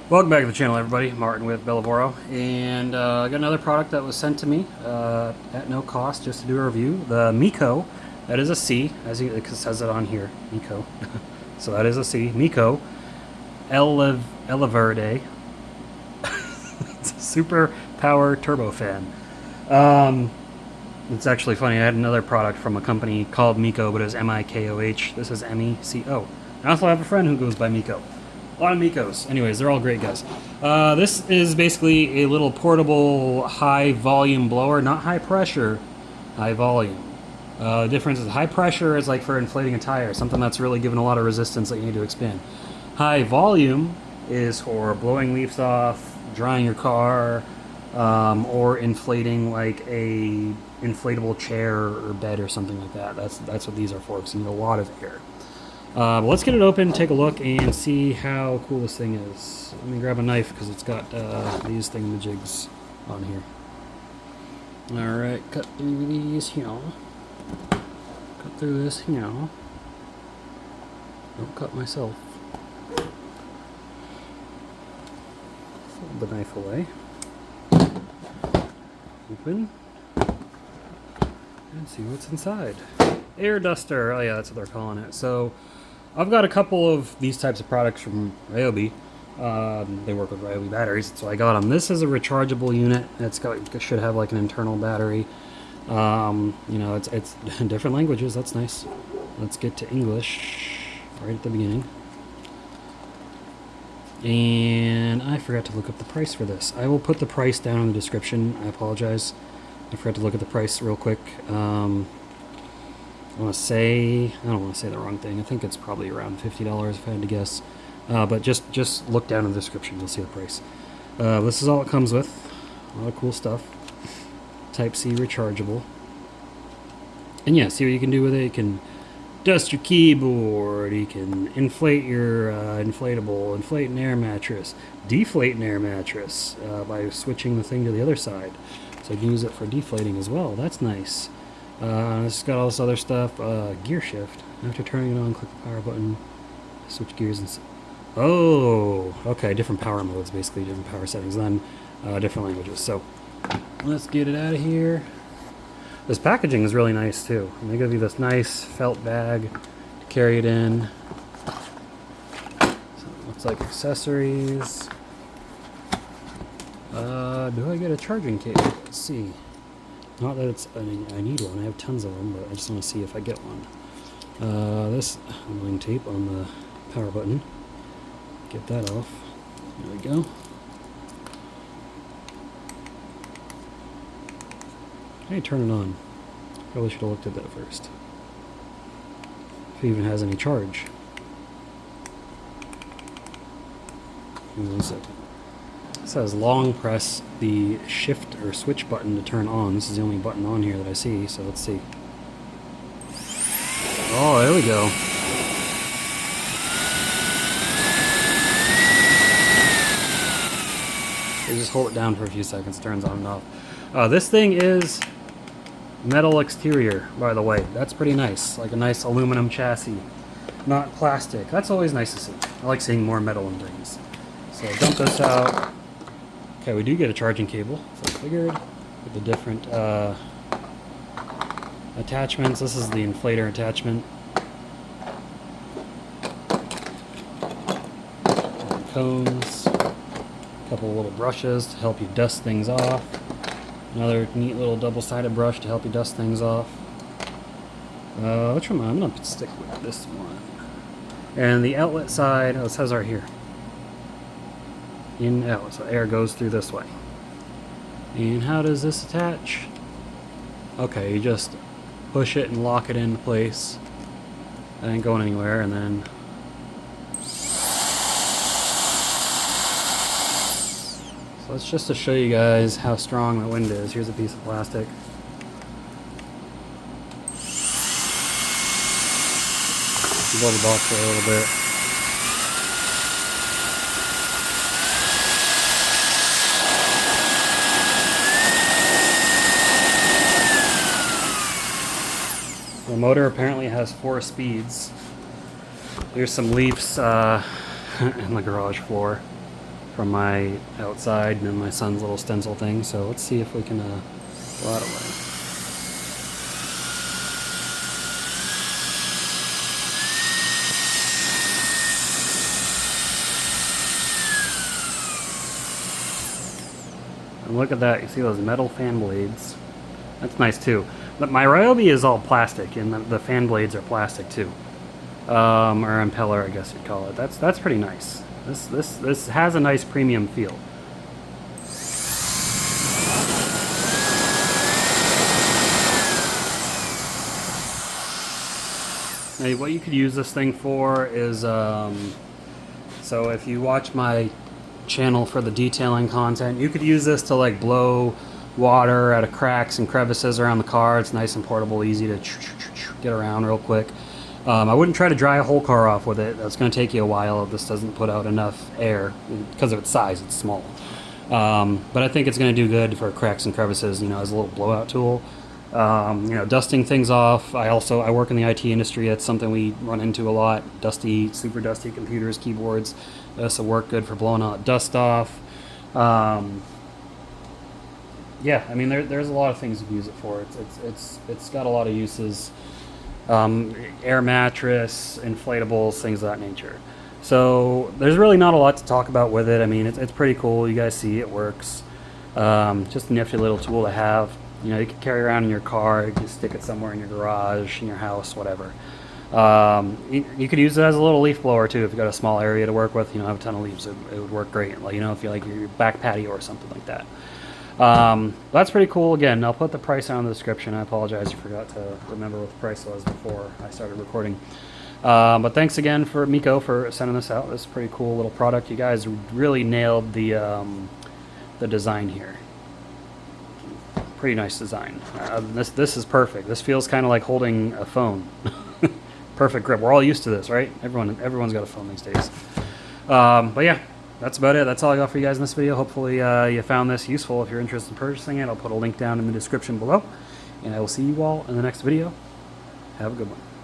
Welcome back to the channel, everybody. Martin with Bellavoro, and I got another product that was sent to me at no cost just to do a review. The MECO, that is a C, as it says it on here, MECO. So that is a C. MECO ELEVERDE. It's a super power turbofan. It's actually funny. I had another product from a company called MECO, but it was MECOH. This is MECO. I also have a friend who goes by MECO. A lot of MECOs. Anyways, they're all great guys. This is basically a little portable high volume blower, not high pressure, high volume. The difference is high pressure is like for inflating a tire, something that's really given a lot of resistance that you need to expand. High volume is for blowing leaves off, drying your car, or inflating like a inflatable chair or bed or something like that. That's what these are for, because you need a lot of air. But let's get it open, take a look, and see how cool this thing is. Let me grab a knife because it's got these thingamajigs on here. Alright, cut through these here. Cut through this here. Don't cut myself. Fold the knife away. Open. And see what's inside. Air duster. Oh yeah, that's what they're calling it. So I've got a couple of these types of products from Ryobi. They work with Ryobi batteries, so I got them. This is a rechargeable unit. It should have like an internal battery. You know, it's different languages. That's nice. Let's get to English right at the beginning. And I forgot to look up the price for this. I will put the price down in the description. I apologize. I forgot to look at the price real quick. I don't want to say the wrong thing. I think it's probably around $50 if I had to guess. But just look down in the description, you'll see the price. This is all it comes with. A lot of cool stuff. Type C rechargeable. And yeah, see what you can do with it. You can dust your keyboard. You can inflate your inflate an air mattress, deflate an air mattress by switching the thing to the other side. So you can use it for deflating as well. That's nice. It's got all this other stuff. Gear shift. After turning it on, click the power button. Switch gears and... Oh! Okay, different power modes, basically. Different power settings, then different languages. So, let's get it out of here. This packaging is really nice, too. And they give you this nice felt bag to carry it in. So it looks like accessories. Do I get a charging cable? Let's see. Not that it's, I need one, I have tons of them, but I just want to see if I get one. This annoying tape on the power button. Get that off. There we go. Hey, turn it on. Probably should have looked at that first. If it even has any charge. Give me 1 second. It says long press the shift or switch button to turn on. This is the only button on here that I see, so let's see. Oh, there we go. You just hold it down for a few seconds, turns on and off. This thing is metal exterior, by the way. That's pretty nice, like a nice aluminum chassis, not plastic. That's always nice to see. I like seeing more metal in things. So dump this out. Okay, we do get a charging cable, so I figured with the different attachments. This is the inflator attachment. And cones. A couple of little brushes to help you dust things off. Another neat little double-sided brush to help you dust things off. Which one? I'm going to stick with this one. And the outlet side, oh, it says right here. In, out, so air goes through this way. And how does this attach? Okay, you just push it and lock it into place. It ain't going anywhere, and then so that's just to show you guys how strong the wind is. Here's a piece of plastic. Blow the box a little bit. The motor apparently has 4 speeds. There's some leaves in the garage floor. from my outside and my son's little stencil thing. So let's see if we can blow it away. And look at that, you see those metal fan blades? That's nice too. But my Ryobi is all plastic, and the fan blades are plastic too. Or impeller, I guess you'd call it. That's pretty nice. This has a nice premium feel. Now, what you could use this thing for is, so if you watch my channel for the detailing content, you could use this to like blow water out of cracks and crevices around the car. It's nice and portable, easy to get around real quick. I wouldn't try to dry a whole car off with it. That's going to take you a while if this doesn't put out enough air because of its size. It's small, but I think it's going to do good for cracks and crevices, you know, as a little blowout tool. You know, dusting things off. I work in the IT industry. It's something we run into a lot. Dusty, super dusty computers, keyboards. This will work good for blowing out dust off. Yeah, I mean, there's a lot of things you can use it for. It's got a lot of uses. Air mattress, inflatables, things of that nature. So there's really not a lot to talk about with it. I mean, it's pretty cool. You guys see it works. Just a nifty little tool to have. You know, you can carry around in your car. You can stick it somewhere in your garage, in your house, whatever. You could use it as a little leaf blower too if you've got a small area to work with. You don't have a ton of leaves. It would work great. Like, you know, if you like your back patio or something like that. That's pretty cool. Again, I'll put the price down in the description. I apologize, I forgot to remember what the price was before I started recording. But thanks again for MECO for sending this out. This is a pretty cool little product. You guys really nailed the design here. Pretty nice design. This is perfect. This feels kind of like holding a phone. Perfect grip. We're all used to this, right? Everyone's got a phone these days. But yeah, that's about it. That's all I got for you guys in this video. Hopefully you found this useful. If you're interested in purchasing it, I'll put a link down in the description below. And I will see you all in the next video. Have a good one.